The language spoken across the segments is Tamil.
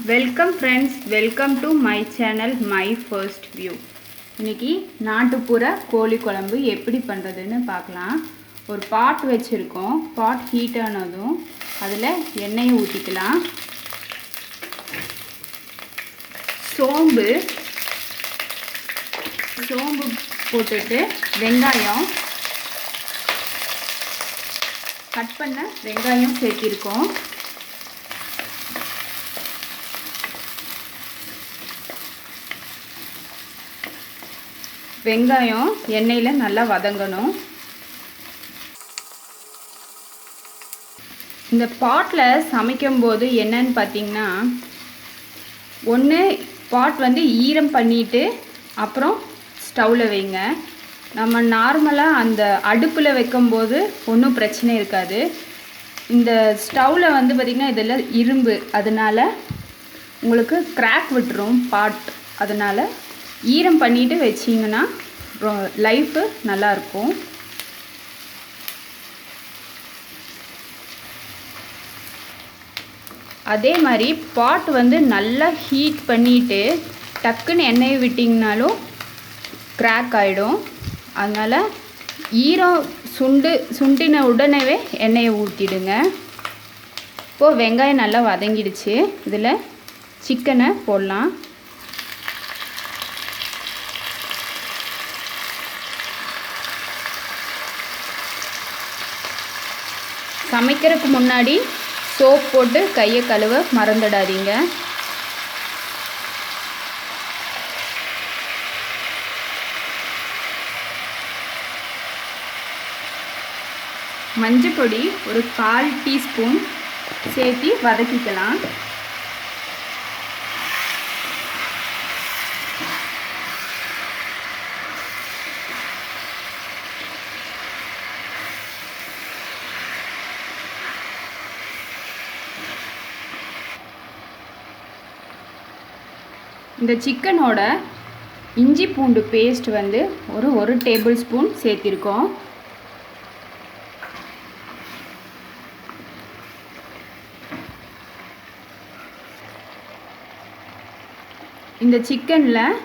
Welcome friends, welcome to my channel my first view. இன்றைக்கி நாட்டுப்புற கோழி குழம்பு எப்படி பண்ணுறதுன்னு பார்க்கலாம். ஒரு பாட் வச்சுருக்கோம். பாட் ஹீட் ஆனதும் அதில் எண்ணெயை ஊற்றிக்கலாம். சோம்பு போட்டுட்டு வெங்காயம், கட் பண்ண வெங்காயம் சேர்த்திருக்கோம். வெங்காயம் எண்ணெயில் நல்லா வதங்கணும். இந்த பாட்டில் சமைக்கும்போது என்னன்னு பார்த்தீங்கன்னா, ஒன்று பாட் ஈரம் பண்ணிவிட்டு அப்புறம் ஸ்டவ்வில் வைங்க. நம்ம நார்மலாக அந்த அடுப்பில் வைக்கும்போது ஒன்றும் பிரச்சனை இருக்காது. இந்த ஸ்டவ்வில் பார்த்திங்கன்னா இதெல்லாம் இரும்பு, அதனால் உங்களுக்கு கிராக் விட்டுரும் பாட். அதனால் ஈரம் பண்ணிவிட்டு வச்சிங்கன்னா லைஃபு நல்லாயிருக்கும். அதே மாதிரி பாட் நல்லா ஹீட் பண்ணிவிட்டு டக்குன்னு எண்ணெயை விட்டிங்கனாலும் கிராக் ஆகிடும். அதனால் ஈரம் சுண்டின உடனே எண்ணெயை ஊற்றிடுங்க. இப்போது வெங்காயம் நல்லா வதங்கிடுச்சு. இதில் சிக்கனை போடலாம். சமைக்கிறதுக்கு முன்னாடி சோப் போட்டு கையை கழுவ மறந்துடாதீங்க. மஞ்சள் பொடி ஒரு 1/4 டீஸ்பூன் சேர்த்து வதக்கிக்கலாம். இந்த சிக்கனோட இஞ்சி பூண்டு பேஸ்ட் ஒரு டேபிள் ஸ்பூன் சேர்த்திருக்கோம். இந்த சிக்கனில்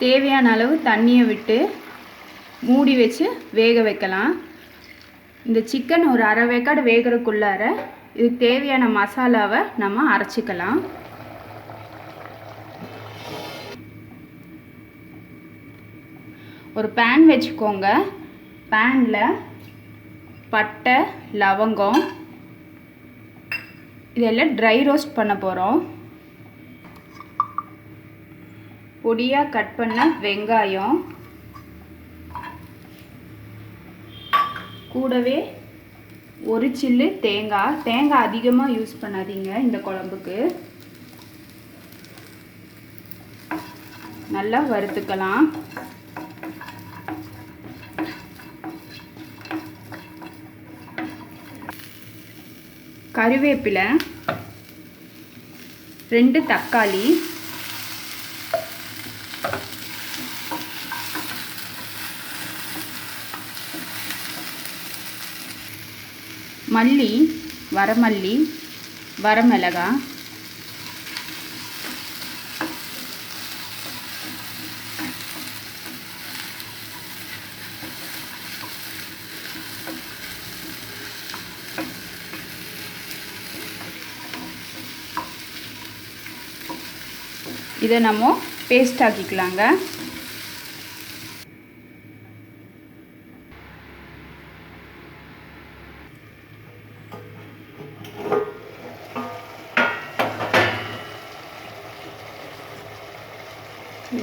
தேவையான அளவு தண்ணியை விட்டு மூடி வச்சு வேக வைக்கலாம். இந்த சிக்கன் ஒரு அரை வேக்காடு வேகிறதுக்குள்ளார இதுக்கு தேவையான மசாலாவை நம்ம அரைச்சிக்கலாம். ஒரு பேன் வச்சுக்கோங்க. பேனில் பட்டை, லவங்கம் இதெல்லாம் ட்ரை ரோஸ்ட் பண்ண போகிறோம். பொடியாக கட் பண்ண வெங்காயம், கூடவே ஒரு சில்லு தேங்காய் அதிகமாக யூஸ் பண்ணாதீங்க இந்த குழம்புக்கு. நல்லா வறுத்துக்கலாம். கறிவேப்பிலை, 2 தக்காளி, மல்லி, வரமல்லி, வரமிளகாய், இதை நம்ம பேஸ்ட் ஆக்கிக்கலாங்க.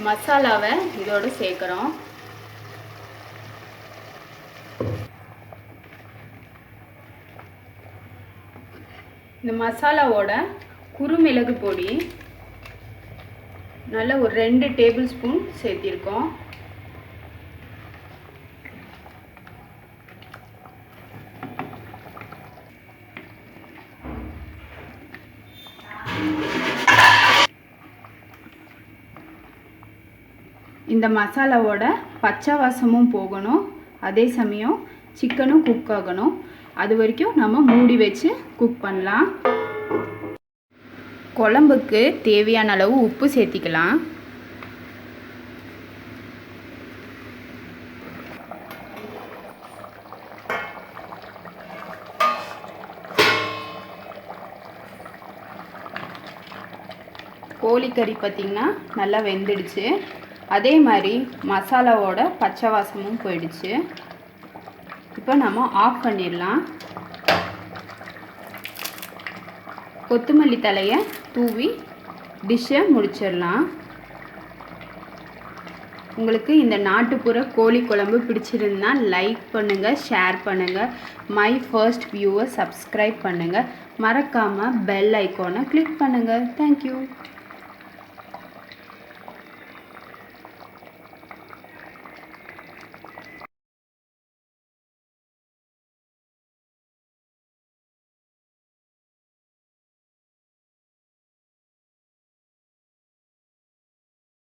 மசாலாவை இதோடு சேர்க்குறோம். இந்த மசாலாவோட குறுமிளகு பொடி நல்ல ஒரு 2 டேபிள் ஸ்பூன் சேர்த்திருக்கோம். இந்த மசாலாவோட பச்சை வாசமும் போகணும், அதே சமயம் சிக்கனும் குக் ஆகணும். அது வரைக்கும் நம்ம மூடி வச்சு குக் பண்ணலாம். குழம்புக்கு தேவையான அளவு உப்பு சேர்த்திக்கலாம். கோழிக்கறி பார்த்திங்கன்னா நல்லா வெந்துடுச்சு. அதே மாதிரி மசாலாவோட பச்சை வாசமும் போயிடுச்சு. இப்போ நம்ம ஆஃப் பண்ணிடலாம். கொத்தமல்லி தலையை தூவி டிஷ்ஷை முடிச்சிடலாம். உங்களுக்கு இந்த நாட்டுப்புற கோழி குழம்பு பிடிச்சிருந்தா லைக் பண்ணுங்கள், ஷேர் பண்ணுங்கள். மை ஃபர்ஸ்ட் வியூவை சப்ஸ்கிரைப் பண்ணுங்கள். மறக்காமல் பெல் ஐக்கானை கிளிக் பண்ணுங்கள். தேங்க்யூ.